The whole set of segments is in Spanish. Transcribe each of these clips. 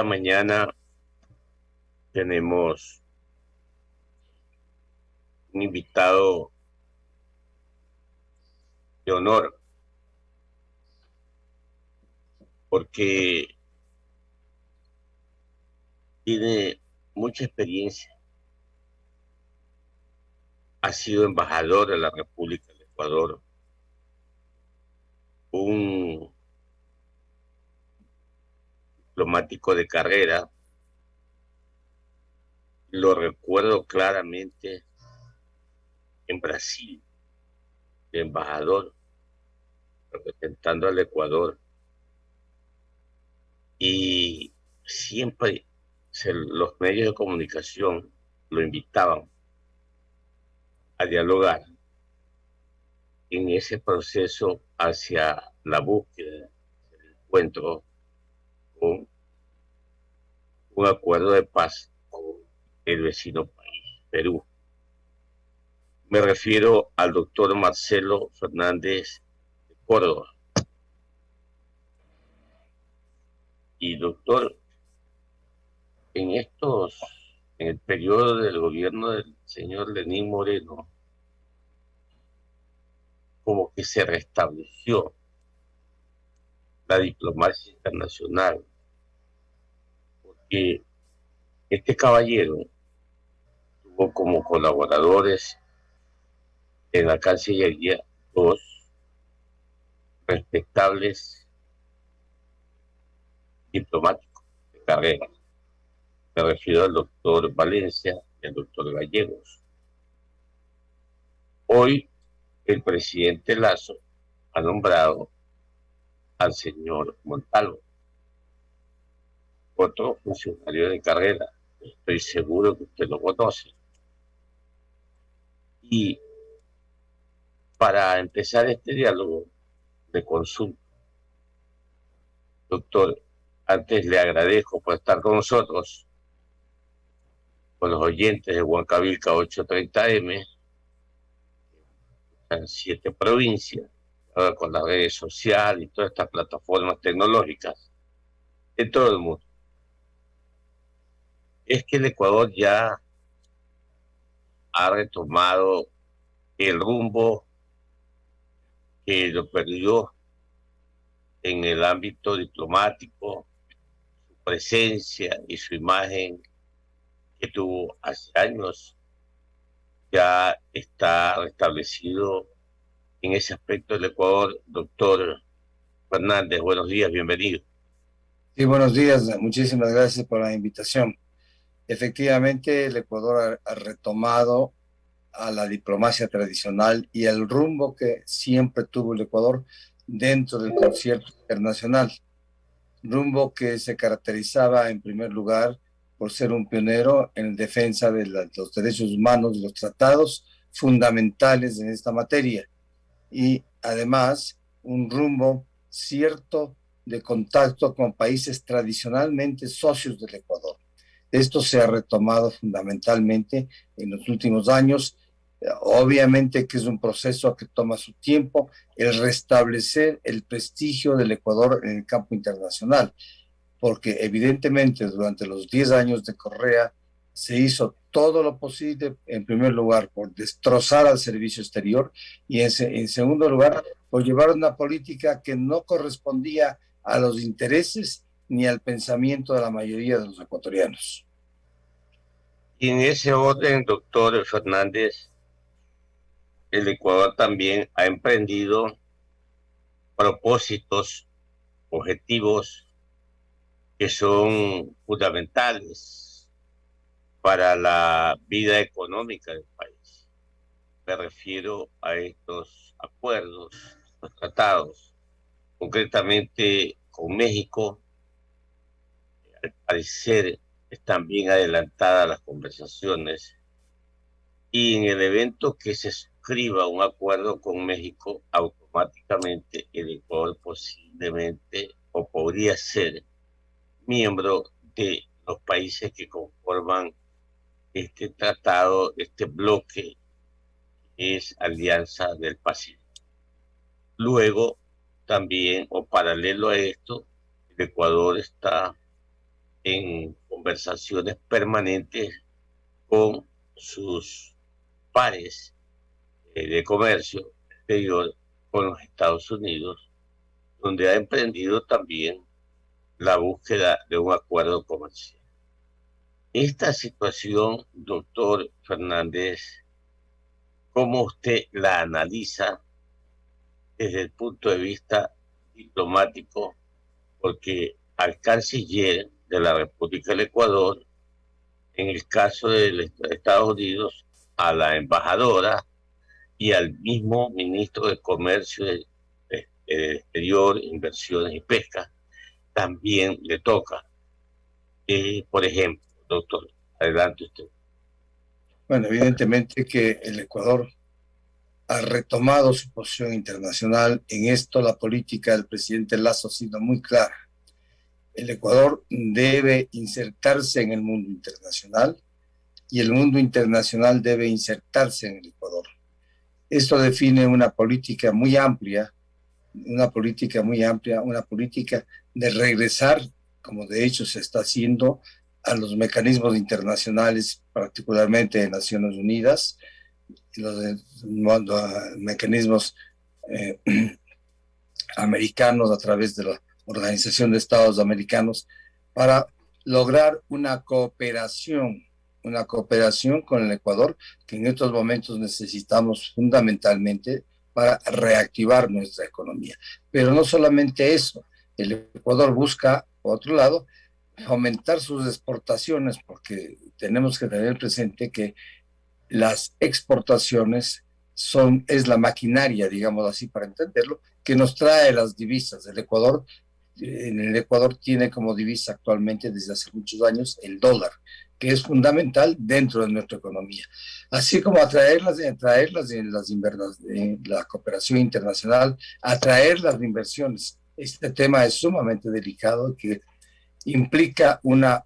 Esta mañana tenemos un invitado de honor porque tiene mucha experiencia. Ha sido embajador de la República del Ecuador, un diplomático de carrera. Lo recuerdo claramente en Brasil, de embajador, representando al Ecuador. Y siempre los medios de comunicación lo invitaban a dialogar en ese proceso hacia la búsqueda del encuentro con un acuerdo de paz con el vecino país, Perú. Me refiero al doctor Marcelo Fernández de Córdoba. Y doctor, en el periodo del gobierno del señor Lenín Moreno, como que se restableció la diplomacia internacional, porque este caballero tuvo como colaboradores en la Cancillería dos respetables diplomáticos de carrera. Me refiero al doctor Valencia y al doctor Gallegos. Hoy el presidente Lasso ha nombrado al señor Montalvo, otro funcionario de carrera. Estoy seguro que usted lo conoce. Y para empezar este diálogo de consulta, doctor, antes le agradezco por estar con nosotros, con los oyentes de Huancavilca 830M, en 7 provincias, ahora con las redes sociales y todas estas plataformas tecnológicas de todo el mundo. Es que el Ecuador ya ha retomado el rumbo que lo perdió en el ámbito diplomático, su presencia y su imagen que tuvo hace años, ya está restablecido en ese aspecto del Ecuador. Doctor Fernández, buenos días, bienvenido. Sí, buenos días. Muchísimas gracias por la invitación. Efectivamente, el Ecuador ha retomado a la diplomacia tradicional y el rumbo que siempre tuvo el Ecuador dentro del concierto internacional. Rumbo que se caracterizaba en primer lugar por ser un pionero en defensa de los derechos humanos, de los tratados fundamentales en esta materia y además un rumbo cierto de contacto con países tradicionalmente socios del Ecuador. Esto se ha retomado fundamentalmente en los últimos años. Obviamente que es un proceso que toma su tiempo, el restablecer el prestigio del Ecuador en el campo internacional, porque evidentemente durante los 10 años de Correa se hizo todo lo posible, en primer lugar, por destrozar al servicio exterior y en segundo lugar, por llevar una política que no correspondía a los intereses ni al pensamiento de la mayoría de los ecuatorianos. Y en ese orden, doctor Fernández, el Ecuador también ha emprendido propósitos, objetivos que son fundamentales para la vida económica del país. Me refiero a estos acuerdos, estos tratados, concretamente con México. Al parecer están bien adelantadas las conversaciones y en el evento que se suscriba un acuerdo con México, automáticamente el Ecuador posiblemente o podría ser miembro de los países que conforman este tratado, este bloque es Alianza del Pacífico. Luego, también, o paralelo a esto, el Ecuador está en conversaciones permanentes con sus pares de comercio exterior con los Estados Unidos, donde ha emprendido también la búsqueda de un acuerdo comercial. Esta situación, doctor Fernández, ¿cómo usted la analiza desde el punto de vista diplomático? Porque al canciller de la República del Ecuador, en el caso de Estados Unidos, a la embajadora y al mismo ministro de Comercio Exterior, Inversiones y Pesca, también le toca. Por ejemplo, doctor, adelante usted. Bueno, evidentemente que el Ecuador ha retomado su posición internacional. En esto la política del presidente Lasso ha sido muy clara. El Ecuador debe insertarse en el mundo internacional y el mundo internacional debe insertarse en el Ecuador. Esto define una política muy amplia, una política de regresar, como de hecho se está haciendo, a los mecanismos internacionales, particularmente de Naciones Unidas, los mecanismos americanos a través de la Organización de Estados Americanos, para lograr una cooperación con el Ecuador, que en estos momentos necesitamos fundamentalmente para reactivar nuestra economía. Pero no solamente eso, el Ecuador busca, por otro lado, aumentar sus exportaciones, porque tenemos que tener presente que las exportaciones es la maquinaria, digamos así, para entenderlo, que nos trae las divisas. En el Ecuador tiene como divisa actualmente desde hace muchos años el dólar, que es fundamental dentro de nuestra economía. Así como atraerlas en la cooperación internacional, atraer las inversiones. Este tema es sumamente delicado, que implica una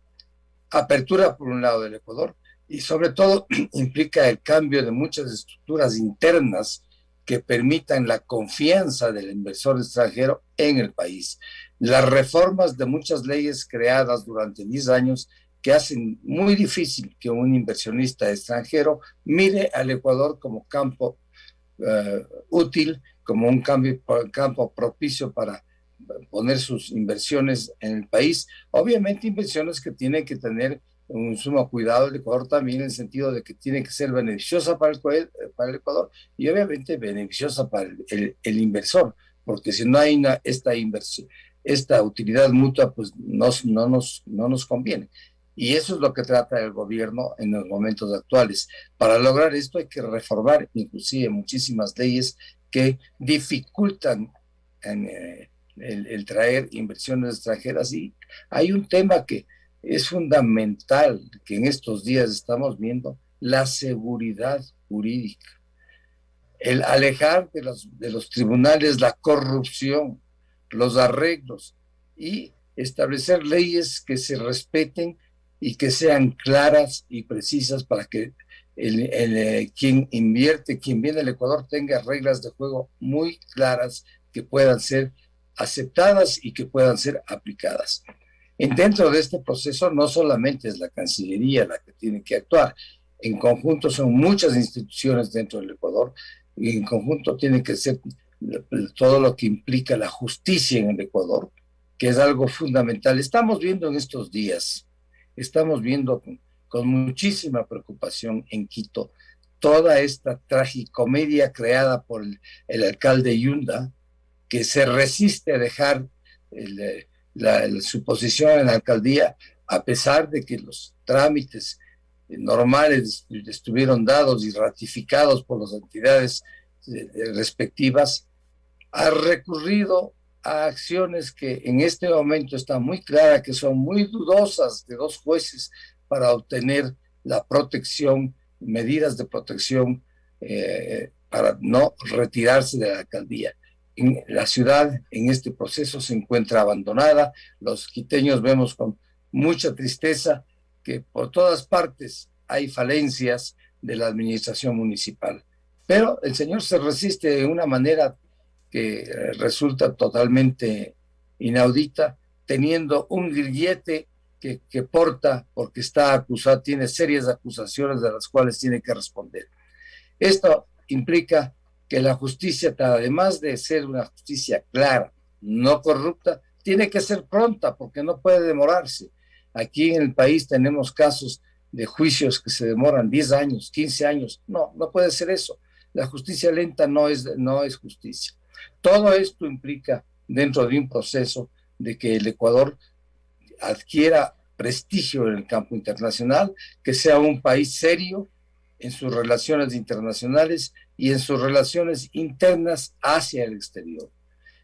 apertura por un lado del Ecuador y sobre todo implica el cambio de muchas estructuras internas que permitan la confianza del inversor extranjero en el país. Las reformas de muchas leyes creadas durante 10 años que hacen muy difícil que un inversionista extranjero mire al Ecuador como campo útil, como un campo propicio para poner sus inversiones en el país. Obviamente inversiones que tienen que tener un sumo cuidado el Ecuador también, en el sentido de que tiene que ser beneficiosa para el Ecuador y obviamente beneficiosa para el inversor, porque si no hay esta utilidad mutua, pues no nos conviene. Y eso es lo que trata el gobierno en los momentos actuales. Para lograr esto hay que reformar inclusive muchísimas leyes que dificultan el traer inversiones extranjeras. Y hay un tema que es fundamental, que en estos días estamos viendo: la seguridad jurídica. El alejar de los tribunales la corrupción, los arreglos, y establecer leyes que se respeten y que sean claras y precisas para que quien viene al Ecuador, tenga reglas de juego muy claras que puedan ser aceptadas y que puedan ser aplicadas. Dentro de este proceso no solamente es la Cancillería la que tiene que actuar, en conjunto son muchas instituciones dentro del Ecuador, y en conjunto tiene que ser todo lo que implica la justicia en el Ecuador, que es algo fundamental. Estamos viendo en estos días, con muchísima preocupación en Quito, toda esta tragicomedia creada por el alcalde Yunda, que se resiste a dejar su posición en la alcaldía, a pesar de que los trámites normales estuvieron dados y ratificados por las entidades respectivas. Ha recurrido a acciones que en este momento está muy clara que son muy dudosas, de dos jueces, para obtener la protección, medidas de protección para no retirarse de la alcaldía. La ciudad en este proceso se encuentra abandonada. Los quiteños vemos con mucha tristeza que por todas partes hay falencias de la administración municipal. Pero el señor se resiste de una manera que resulta totalmente inaudita, teniendo un grillete que porta porque está acusado, tiene serias acusaciones de las cuales tiene que responder. Esto implica que la justicia, además de ser una justicia clara, no corrupta, tiene que ser pronta porque no puede demorarse. Aquí en el país tenemos casos de juicios que se demoran 10 años, 15 años. No, no puede ser eso. La justicia lenta no es justicia. Todo esto implica, dentro de un proceso, de que el Ecuador adquiera prestigio en el campo internacional, que sea un país serio en sus relaciones internacionales y en sus relaciones internas hacia el exterior.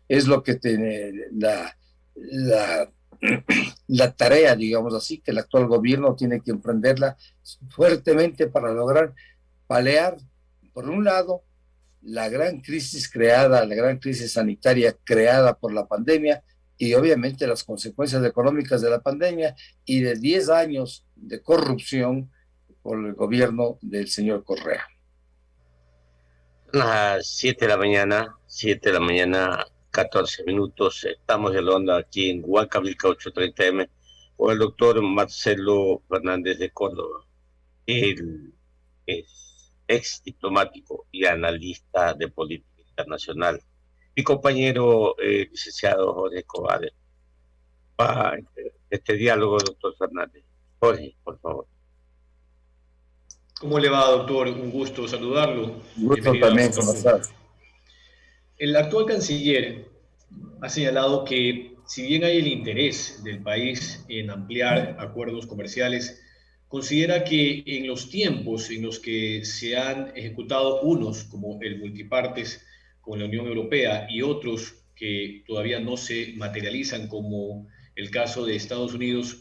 Es lo que tiene la tarea, digamos así, que el actual gobierno tiene que emprenderla fuertemente para lograr paliar, por un lado, la gran crisis sanitaria creada por la pandemia y obviamente las consecuencias económicas de la pandemia y de 10 años de corrupción por el gobierno del señor Correa. Las 7 de la mañana, 14 minutos. Estamos en la onda aquí en Huancavilca 830M con el doctor Marcelo Fernández de Córdoba. Él es ex diplomático y analista de política internacional. Mi compañero, licenciado Jorge Escobar, va este diálogo, doctor Fernández. Jorge, por favor. ¿Cómo le va, doctor? Un gusto saludarlo. Un gusto también, ¿cómo estás? El actual canciller ha señalado que, si bien hay el interés del país en ampliar acuerdos comerciales, considera que en los tiempos en los que se han ejecutado unos, como el multipartes con la Unión Europea, y otros que todavía no se materializan, como el caso de Estados Unidos,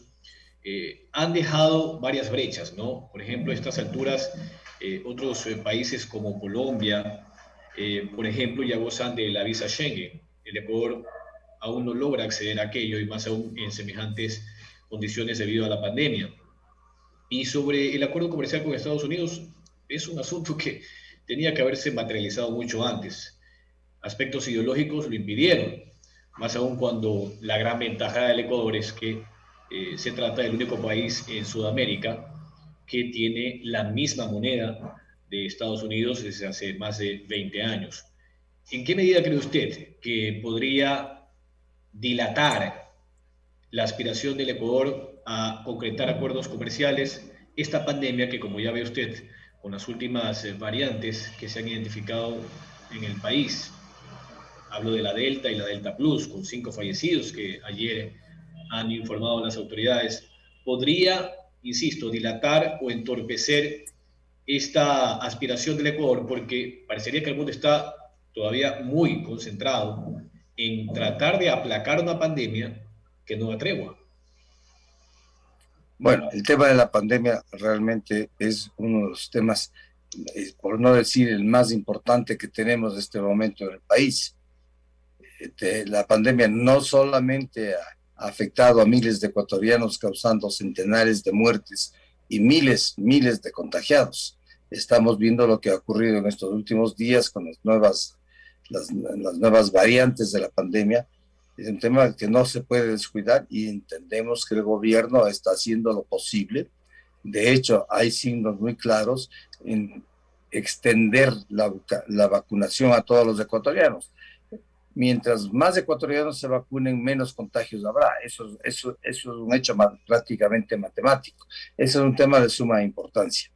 han dejado varias brechas, ¿no? Por ejemplo, a estas alturas, otros países como Colombia, por ejemplo, ya gozan de la visa Schengen. El Ecuador aún no logra acceder a aquello, y más aún en semejantes condiciones debido a la pandemia. Y sobre el acuerdo comercial con Estados Unidos, es un asunto que tenía que haberse materializado mucho antes. Aspectos ideológicos lo impidieron, más aún cuando la gran ventaja del Ecuador es que se trata del único país en Sudamérica que tiene la misma moneda de Estados Unidos desde hace más de 20 años. ¿En qué medida cree usted que podría dilatar la aspiración del Ecuador a concretar acuerdos comerciales esta pandemia que, como ya ve usted, con las últimas variantes que se han identificado en el país? Hablo de la Delta y la Delta Plus, con 5 fallecidos que ayer han informado las autoridades. ¿Podría, insisto, dilatar o entorpecer esta aspiración del Ecuador? Porque parecería que el mundo está todavía muy concentrado en tratar de aplacar una pandemia que no da tregua. Bueno, el tema de la pandemia realmente es uno de los temas, por no decir el más importante que tenemos en este momento en el país. La pandemia no solamente ha afectado a miles de ecuatorianos, causando centenares de muertes y miles de contagiados. Estamos viendo lo que ha ocurrido en estos últimos días con las nuevas variantes de la pandemia. Es un tema que no se puede descuidar y entendemos que el gobierno está haciendo lo posible. De hecho, hay signos muy claros en extender la vacunación a todos los ecuatorianos. Mientras más ecuatorianos se vacunen, menos contagios habrá. Eso es un hecho prácticamente matemático. Ese es un tema de suma importancia.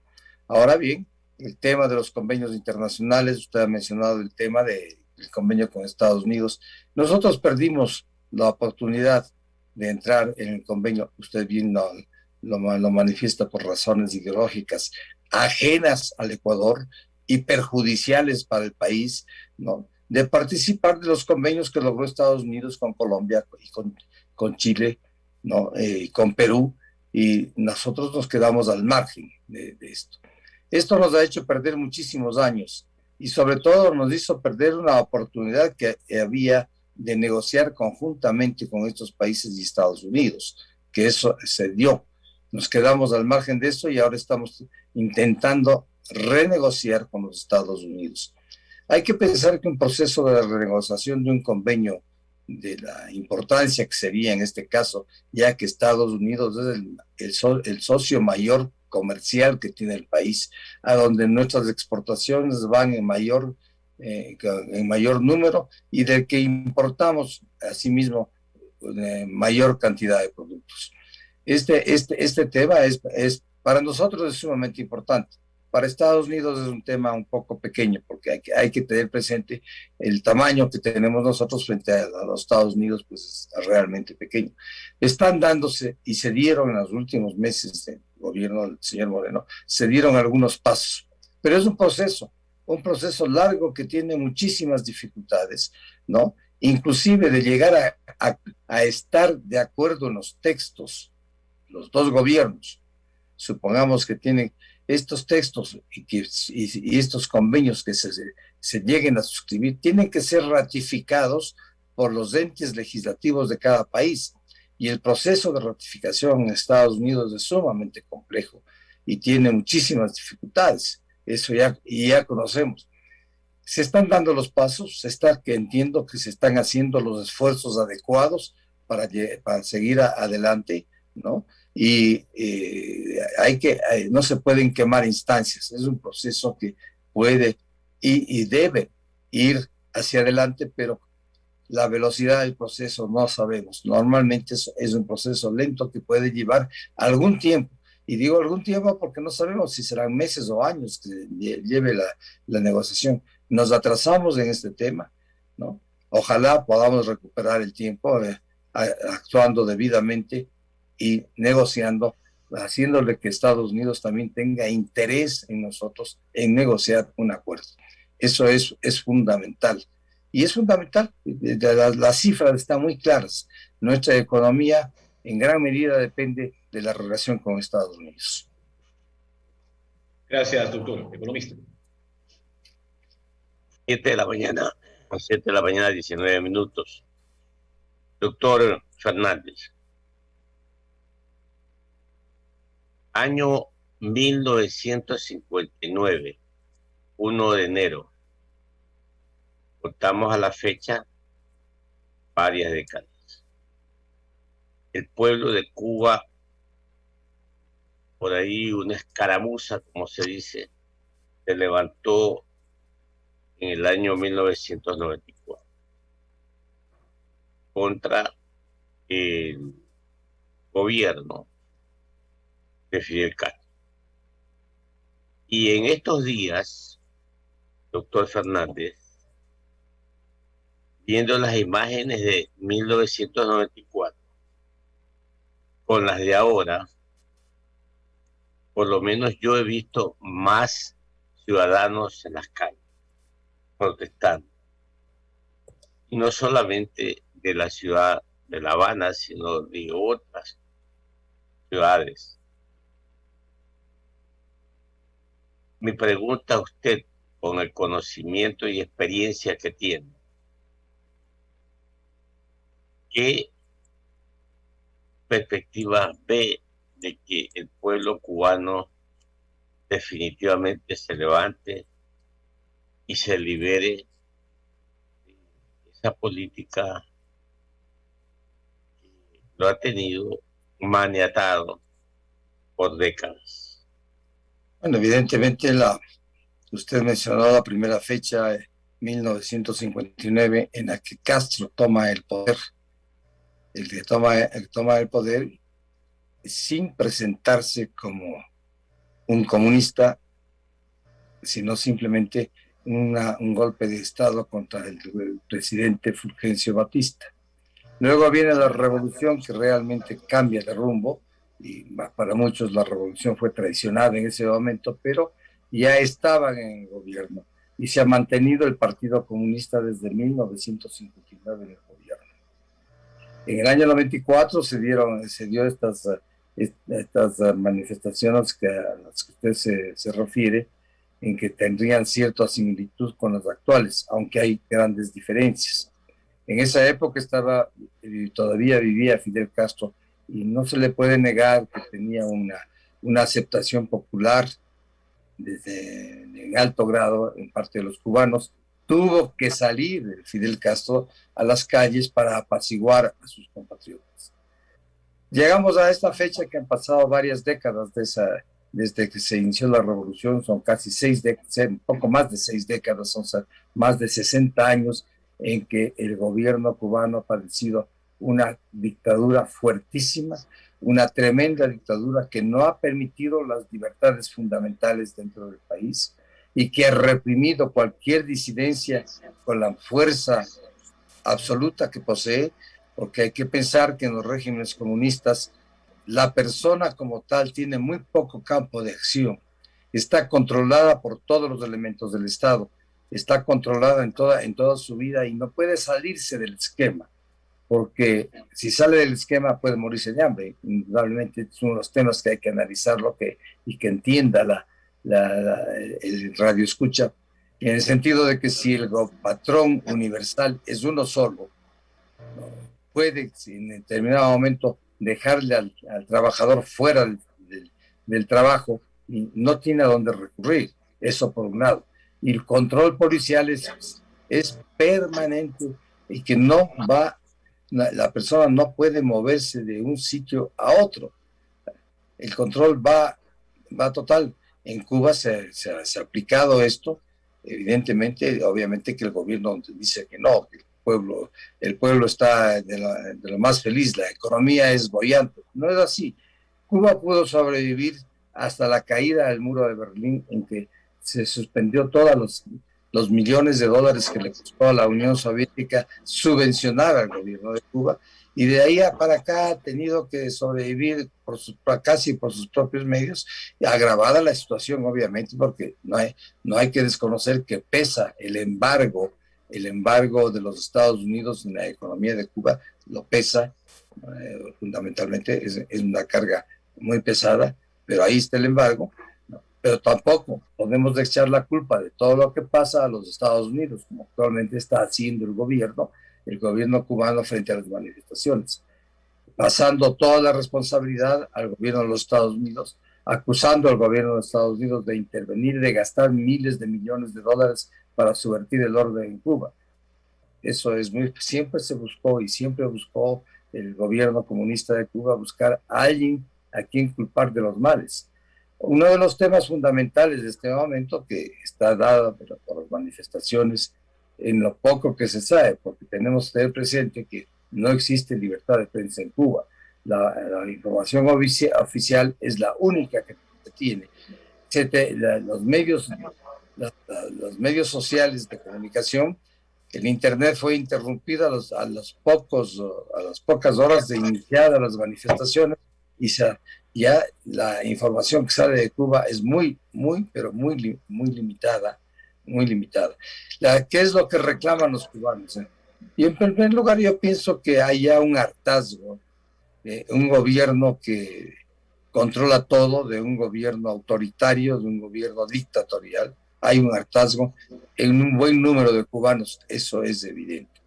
Ahora bien, el tema de los convenios internacionales, usted ha mencionado el tema del convenio con Estados Unidos. Nosotros perdimos la oportunidad de entrar en el convenio, usted bien lo manifiesta, por razones ideológicas ajenas al Ecuador y perjudiciales para el país, ¿no?, de participar de los convenios que logró Estados Unidos con Colombia y con Chile, ¿no?, con Perú, y nosotros nos quedamos al margen de esto. Esto nos ha hecho perder muchísimos años y sobre todo nos hizo perder una oportunidad que había de negociar conjuntamente con estos países y Estados Unidos, que eso se dio. Nos quedamos al margen de eso y ahora estamos intentando renegociar con los Estados Unidos. Hay que pensar que un proceso de renegociación de un convenio de la importancia que sería en este caso, ya que Estados Unidos es el socio mayor comercial que tiene el país, a donde nuestras exportaciones van en mayor número y del que importamos asimismo mayor cantidad de productos. Este tema para nosotros es sumamente importante. Para Estados Unidos es un tema un poco pequeño porque hay que tener presente el tamaño que tenemos nosotros frente a los Estados Unidos, pues es realmente pequeño. Están dándose y se dieron en los últimos meses del gobierno del señor Moreno, se dieron algunos pasos, pero es un proceso largo que tiene muchísimas dificultades, ¿no? Inclusive de llegar a estar de acuerdo en los textos, los dos gobiernos, supongamos que tienen estos textos y estos convenios que se lleguen a suscribir, tienen que ser ratificados por los entes legislativos de cada país. Y el proceso de ratificación en Estados Unidos es sumamente complejo y tiene muchísimas dificultades. Eso ya conocemos. Se están dando los pasos, entiendo que se están haciendo los esfuerzos adecuados para seguir adelante, ¿no? Y no se pueden quemar instancias, es un proceso que puede y debe ir hacia adelante, pero la velocidad del proceso no sabemos. Normalmente es un proceso lento que puede llevar algún tiempo. Y digo algún tiempo porque no sabemos si serán meses o años que lleve la negociación. Nos atrasamos en este tema, ¿no? Ojalá podamos recuperar el tiempo actuando debidamente y negociando, haciéndole que Estados Unidos también tenga interés en nosotros en negociar un acuerdo. Eso es fundamental. Y es fundamental, las cifras están muy claras. Nuestra economía en gran medida depende de la relación con Estados Unidos. Gracias, doctor. Economista. 7 de la mañana, 7 de la mañana, 19 minutos. Doctor Fernández. Año 1959, 1 de enero. Contamos a la fecha varias décadas. El pueblo de Cuba, por ahí una escaramuza, como se dice, se levantó en el año 1994 contra el gobierno de Fidel Castro. Y en estos días, doctor Fernández, viendo las imágenes de 1994 con las de ahora, por lo menos yo he visto más ciudadanos en las calles protestando. Y no solamente de la ciudad de La Habana, sino de otras ciudades. Mi pregunta a usted, con el conocimiento y experiencia que tiene, ¿qué perspectiva ve de que el pueblo cubano definitivamente se levante y se libere de esa política que lo ha tenido maniatado por décadas? Bueno, evidentemente usted mencionó la primera fecha, 1959, en la que Castro toma el poder. El que toma el poder sin presentarse como un comunista, sino simplemente un golpe de Estado contra el presidente Fulgencio Batista. Luego viene la revolución que realmente cambia de rumbo, y para muchos la revolución fue traicionada en ese momento, pero ya estaban en el gobierno y se ha mantenido el Partido Comunista desde 1959 en el gobierno. En el año 94 se dio estas manifestaciones a las que usted se refiere, en que tendrían cierta similitud con las actuales, aunque hay grandes diferencias. En esa época todavía vivía Fidel Castro y no se le puede negar que tenía una aceptación popular en alto grado en parte de los cubanos, tuvo que salir Fidel Castro a las calles para apaciguar a sus compatriotas. Llegamos a esta fecha que han pasado varias décadas desde que se inició la revolución, son casi un poco más de 6 décadas, son más de 60 años en que el gobierno cubano ha padecido una dictadura fuertísima, una tremenda dictadura que no ha permitido las libertades fundamentales dentro del país y que ha reprimido cualquier disidencia con la fuerza absoluta que posee, porque hay que pensar que en los regímenes comunistas la persona como tal tiene muy poco campo de acción, está controlada por todos los elementos del Estado, está controlada en toda su vida y no puede salirse del esquema, porque si sale del esquema puede morirse de hambre. Indudablemente son los temas que hay que analizarlo y que entienda el radio escucha, en el sentido de que si el patrón universal es uno solo, puede en determinado momento dejarle al trabajador fuera del trabajo y no tiene a dónde recurrir. Eso por un lado. Y el control policial es permanente y que no va, la persona no puede moverse de un sitio a otro. El control va total. En Cuba se ha aplicado esto, evidentemente, obviamente que el gobierno dice que no, que el pueblo está de lo más feliz, la economía es boyante. No es así. Cuba pudo sobrevivir hasta la caída del muro de Berlín, en que se suspendió todos los millones de dólares que le costó a la Unión Soviética subvencionar al gobierno de Cuba, y de ahí para acá ha tenido que sobrevivir casi por sus propios medios, agravada la situación obviamente, porque no hay que desconocer que pesa el embargo de los Estados Unidos en la economía de Cuba, lo pesa, fundamentalmente es una carga muy pesada, pero ahí está el embargo. ¿No? Pero tampoco podemos echar la culpa de todo lo que pasa a los Estados Unidos, como actualmente está haciendo el gobierno cubano frente a las manifestaciones, pasando toda la responsabilidad al gobierno de los Estados Unidos, acusando al gobierno de Estados Unidos de intervenir, de gastar miles de millones de dólares para subvertir el orden en Cuba. Eso siempre se buscó y siempre buscó el gobierno comunista de Cuba buscar a alguien a quien culpar de los males. Uno de los temas fundamentales de este momento, que está dado por las manifestaciones, en lo poco que se sabe, porque tenemos que tener presente que no existe libertad de prensa en Cuba. La información oficial es la única que se tiene. Los medios sociales de comunicación, el Internet fue interrumpido a las pocas horas de iniciadas las manifestaciones, y ya la información que sale de Cuba es pero muy limitada, muy limitada. ¿Qué es lo que reclaman los cubanos? Y en primer lugar yo pienso que hay ya un hartazgo de un gobierno que controla todo, de un gobierno autoritario, de un gobierno dictatorial. Hay un hartazgo en un buen número de cubanos, eso es evidente.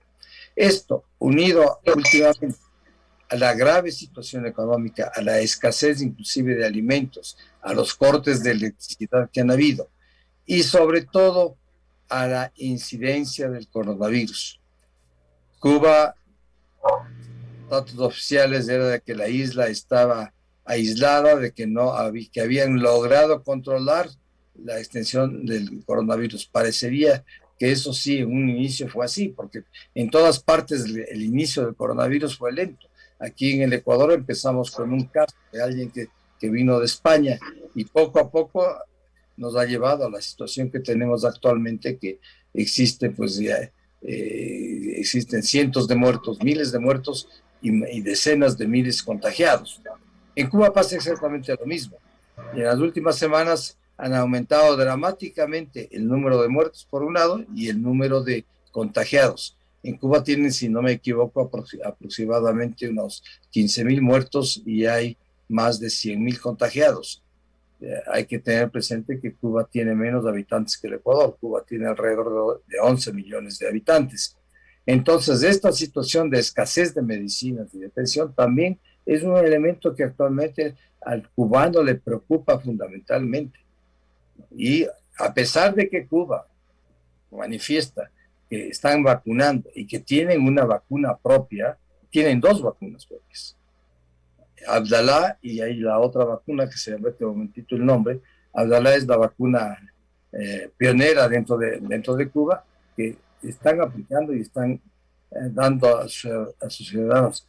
Esto, unido últimamente a la grave situación económica, a la escasez inclusive de alimentos, a los cortes de electricidad que han habido, y sobre todo a la incidencia del coronavirus. Cuba, datos oficiales era de que la isla estaba aislada, de que habían logrado controlar la extensión del coronavirus. Parecería que eso sí, en un inicio fue así, porque en todas partes el inicio del coronavirus fue lento. Aquí en el Ecuador empezamos con un caso de alguien que vino de España, y poco a poco nos ha llevado a la situación que tenemos actualmente, que existe existen cientos de muertos, miles de muertos y decenas de miles contagiados. En Cuba pasa exactamente lo mismo. Y en las últimas semanas han aumentado dramáticamente el número de muertos por un lado y el número de contagiados. En Cuba tienen, si no me equivoco, aproximadamente unos 15,000 muertos y hay más de 100,000 contagiados. Hay que tener presente que Cuba tiene menos habitantes que el Ecuador. Cuba tiene alrededor de 11 millones de habitantes. Entonces, esta situación de escasez de medicinas y de atención también es un elemento que actualmente al cubano le preocupa fundamentalmente. Y a pesar de que Cuba manifiesta que están vacunando y que tienen una vacuna propia, tienen 2 vacunas propias. Abdalá y hay la otra vacuna que se llama este momentito el nombre. Abdalá es la vacuna pionera dentro de Cuba, que están aplicando y están dando a sus ciudadanos.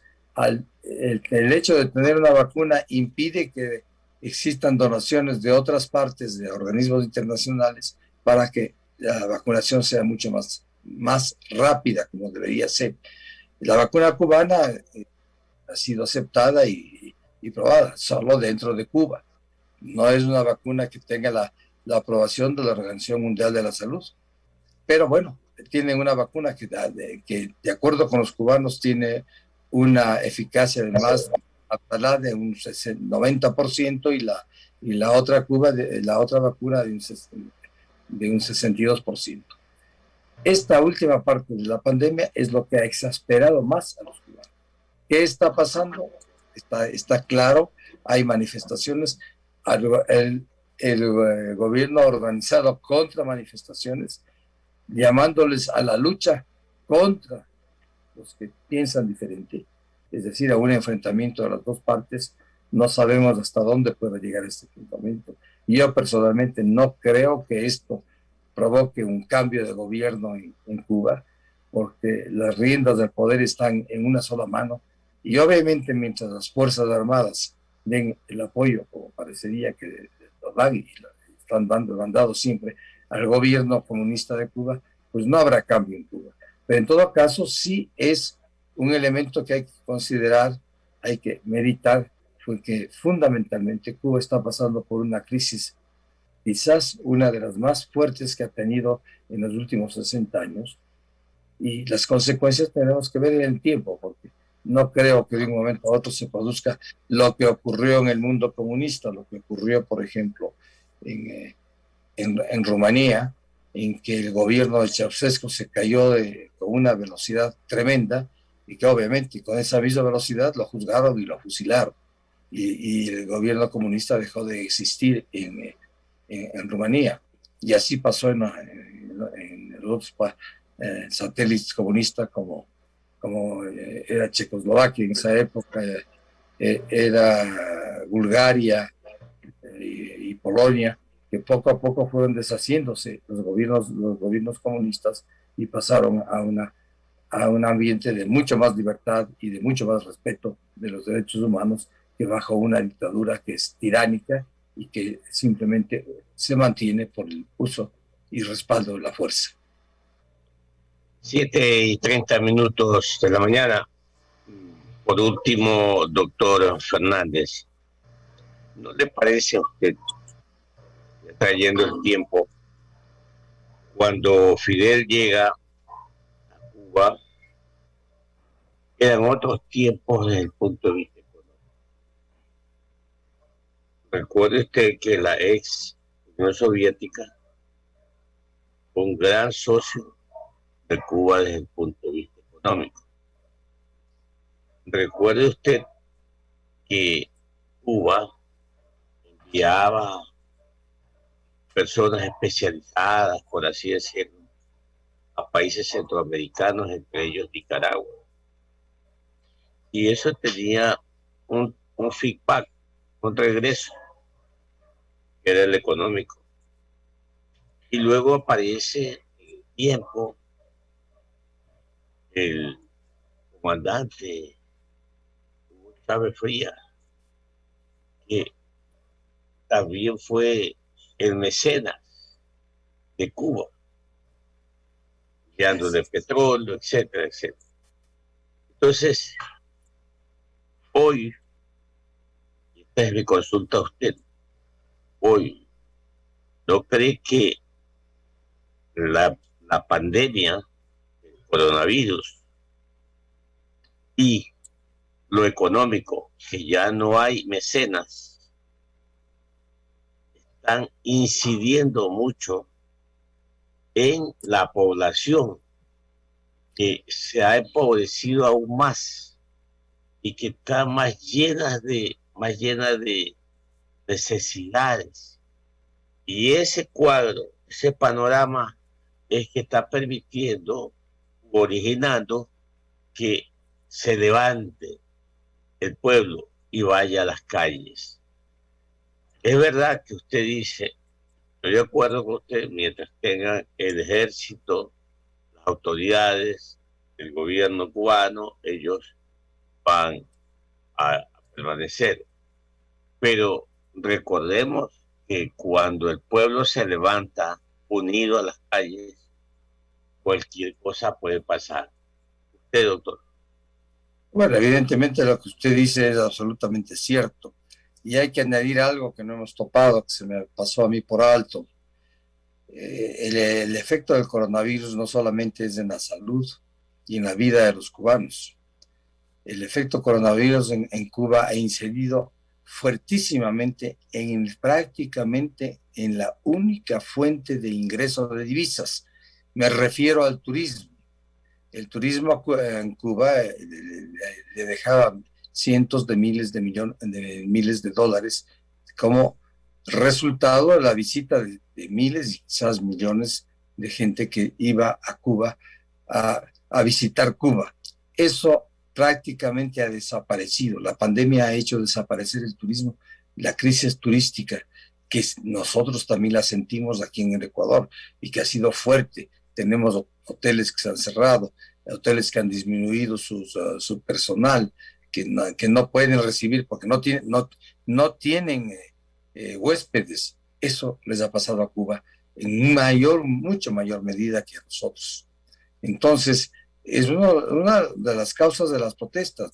El hecho de tener una vacuna impide que existan donaciones de otras partes de organismos internacionales para que la vacunación sea mucho más rápida, como debería ser. La vacuna cubana ha sido aceptada y probada solo dentro de Cuba. No es una vacuna que tenga la aprobación de la Organización Mundial de la Salud. Pero bueno, tienen una vacuna que de acuerdo con los cubanos tiene una eficacia de más de un 90% y la otra vacuna de un 62%. Esta última parte de la pandemia es lo que ha exasperado más a los cubanos. ¿Qué está pasando? Está claro, hay manifestaciones, el gobierno ha organizado contra manifestaciones, llamándoles a la lucha contra los que piensan diferente, es decir, a un enfrentamiento de las dos partes. No sabemos hasta dónde puede llegar este enfrentamiento. Yo personalmente no creo que esto provoque un cambio de gobierno en Cuba, porque las riendas del poder están en una sola mano, y obviamente mientras las Fuerzas Armadas den el apoyo, como parecería que lo dan y lo han dado siempre al gobierno comunista de Cuba, pues no habrá cambio en Cuba. Pero en todo caso sí es un elemento que hay que considerar, hay que meditar, porque fundamentalmente Cuba está pasando por una crisis, quizás una de las más fuertes que ha tenido en los últimos 60 años, y las consecuencias tenemos que ver en el tiempo, porque no creo que de un momento a otro se produzca lo que ocurrió en el mundo comunista, lo que ocurrió, por ejemplo, en Rumanía, en que el gobierno de Ceausescu se cayó con una velocidad tremenda, y que obviamente con esa misma velocidad lo juzgaron y lo fusilaron, y el gobierno comunista dejó de existir en Rumanía. Y así pasó en los otros satélites comunistas como era Checoslovaquia en esa época, era Bulgaria y Polonia, que poco a poco fueron deshaciéndose los gobiernos comunistas y pasaron a un ambiente de mucho más libertad y de mucho más respeto de los derechos humanos, que bajo una dictadura que es tiránica y que simplemente se mantiene por el uso y respaldo de la fuerza. 7:30 de la mañana. Por último, doctor Fernández, ¿no le parece a usted, trayendo el tiempo, cuando Fidel llega a Cuba, eran otros tiempos desde el punto de vista económico? Recuerde usted que la ex Unión Soviética fue un gran socio de Cuba desde el punto de vista económico. Recuerde usted que Cuba enviaba personas especializadas, por así decirlo, a países centroamericanos, entre ellos Nicaragua. Y eso tenía un feedback, un regreso, que era el económico. Y luego aparece en el tiempo el comandante Hugo Chávez Frías, que también fue el mecenas de Cuba, enviándole petróleo, etcétera, etcétera. Entonces, hoy, y esta es mi consulta a usted, hoy, ¿no cree que la pandemia del coronavirus y lo económico, que ya no hay mecenas, están incidiendo mucho en la población, que se ha empobrecido aún más y que está más llena de necesidades? Y ese cuadro, ese panorama es que está permitiendo, originando que se levante el pueblo y vaya a las calles. Es verdad que usted dice, estoy de acuerdo con usted, mientras tengan el ejército, las autoridades, el gobierno cubano, ellos van a permanecer. Pero recordemos que cuando el pueblo se levanta unido a las calles, cualquier cosa puede pasar. Usted, doctor. Bueno, evidentemente lo que usted dice es absolutamente cierto. Y hay que añadir algo que no hemos topado, que se me pasó a mí por alto. El efecto del coronavirus no solamente es en la salud y en la vida de los cubanos. El efecto coronavirus en Cuba ha incidido fuertísimamente prácticamente en la única fuente de ingresos de divisas. Me refiero al turismo. El turismo en Cuba le dejaba cientos de miles de dólares como resultado de la visita de miles y quizás millones de gente que iba a Cuba a visitar Cuba. Eso prácticamente ha desaparecido. La pandemia ha hecho desaparecer el turismo, la crisis turística, que nosotros también la sentimos aquí en el Ecuador y que ha sido fuerte. Tenemos hoteles que se han cerrado, hoteles que han disminuido su personal, que no pueden recibir porque no tienen huéspedes. Eso les ha pasado a Cuba en mucho mayor medida que a nosotros. Entonces, es una de las causas de las protestas.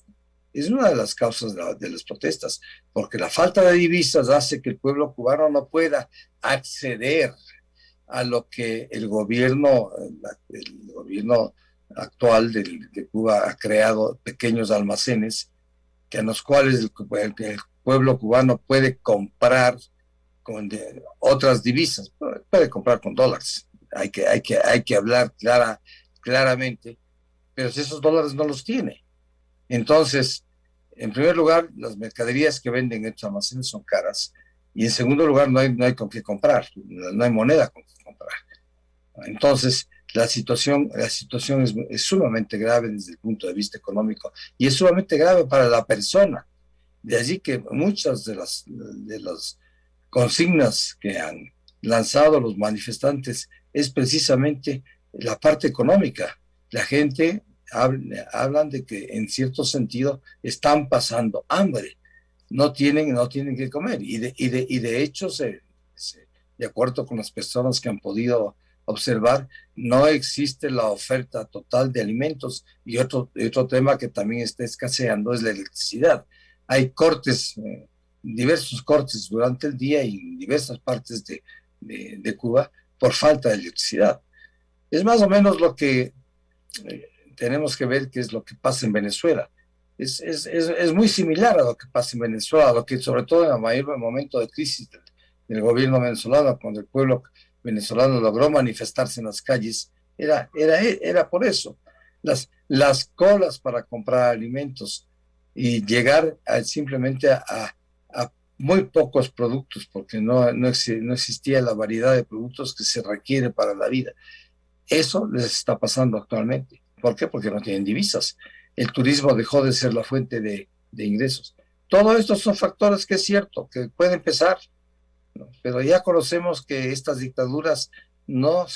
Es una de las causas de las protestas, porque la falta de divisas hace que el pueblo cubano no pueda acceder a lo que el gobierno actual de Cuba ha creado, pequeños almacenes, en los cuales el pueblo cubano puede comprar con otras divisas, puede comprar con dólares. Hay que hablar claramente, pero si esos dólares no los tiene. Entonces, en primer lugar, las mercaderías que venden en estos almacenes son caras, y en segundo lugar, no hay con qué comprar, no hay moneda con qué comprar. Entonces, la situación es sumamente grave desde el punto de vista económico, y es sumamente grave para la persona. De allí que muchas de las consignas que han lanzado los manifestantes es precisamente la parte económica. La gente hablan de que en cierto sentido están pasando hambre, no tienen que comer, y de hecho, de acuerdo con las personas que han podido observar, no existe la oferta total de alimentos. Y otro tema que también está escaseando es la electricidad. Hay diversos cortes durante el día y en diversas partes de Cuba por falta de electricidad. Es más o menos lo que tenemos que ver, qué es lo que pasa en Venezuela. Es muy similar a lo que pasa en Venezuela, a lo que sobre todo en el mayor momento de crisis del gobierno venezolano, cuando el pueblo venezolano logró manifestarse en las calles, era por eso. Las colas para comprar alimentos y llegar simplemente a muy pocos productos, porque no existía la variedad de productos que se requiere para la vida. Eso les está pasando actualmente. ¿Por qué? Porque no tienen divisas. El turismo dejó de ser la fuente de ingresos. Todo esto son factores que es cierto, que pueden empezar, ¿no? Pero ya conocemos que estas dictaduras no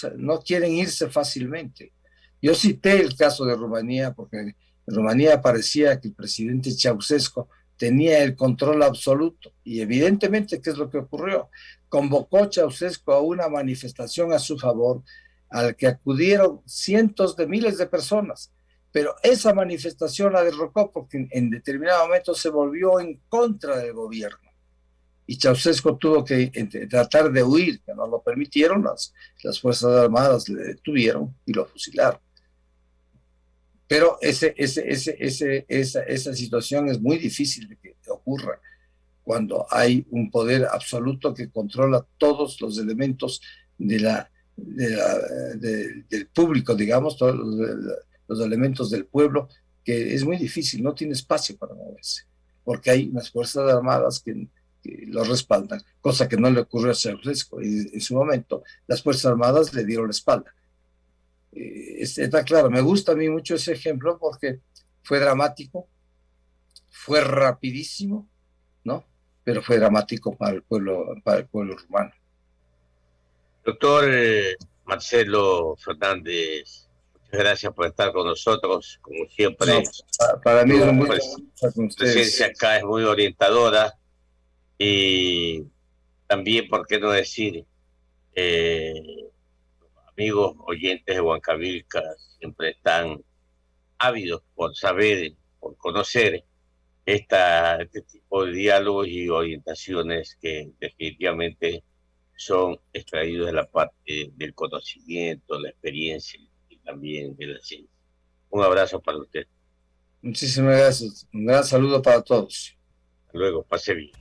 quieren irse fácilmente. Yo cité el caso de Rumanía, porque en Rumanía parecía que el presidente Ceausescu tenía el control absoluto, y evidentemente, ¿qué es lo que ocurrió? Convocó Ceausescu a una manifestación a su favor, al que acudieron cientos de miles de personas, pero esa manifestación la derrocó porque en determinado momento se volvió en contra del gobierno, y Ceausescu tuvo que tratar de huir, que no lo permitieron, las Fuerzas Armadas le detuvieron y lo fusilaron. Pero esa situación es muy difícil de que ocurra cuando hay un poder absoluto que controla todos los elementos del público, digamos, todos los elementos del pueblo, que es muy difícil, no tiene espacio para moverse, porque hay unas Fuerzas Armadas que lo respaldan, cosa que no le ocurrió a Ceausescu, y en su momento las Fuerzas Armadas le dieron la espalda. Está claro, me gusta a mí mucho ese ejemplo porque fue dramático, fue rapidísimo, ¿no? Pero fue dramático para el pueblo rumano. Doctor Marcelo Fernández, muchas gracias por estar con nosotros. Como siempre, para mí es un tu gusto estar con presencia ustedes. acá es muy orientadora y también, ¿por qué no decir? Amigos oyentes de Huancavilca siempre están ávidos por saber, por conocer este tipo de diálogos y orientaciones que definitivamente son extraídos de la parte del conocimiento, la experiencia y también de la ciencia. Un abrazo para usted. Muchísimas gracias. Un gran saludo para todos. Hasta luego, pase bien.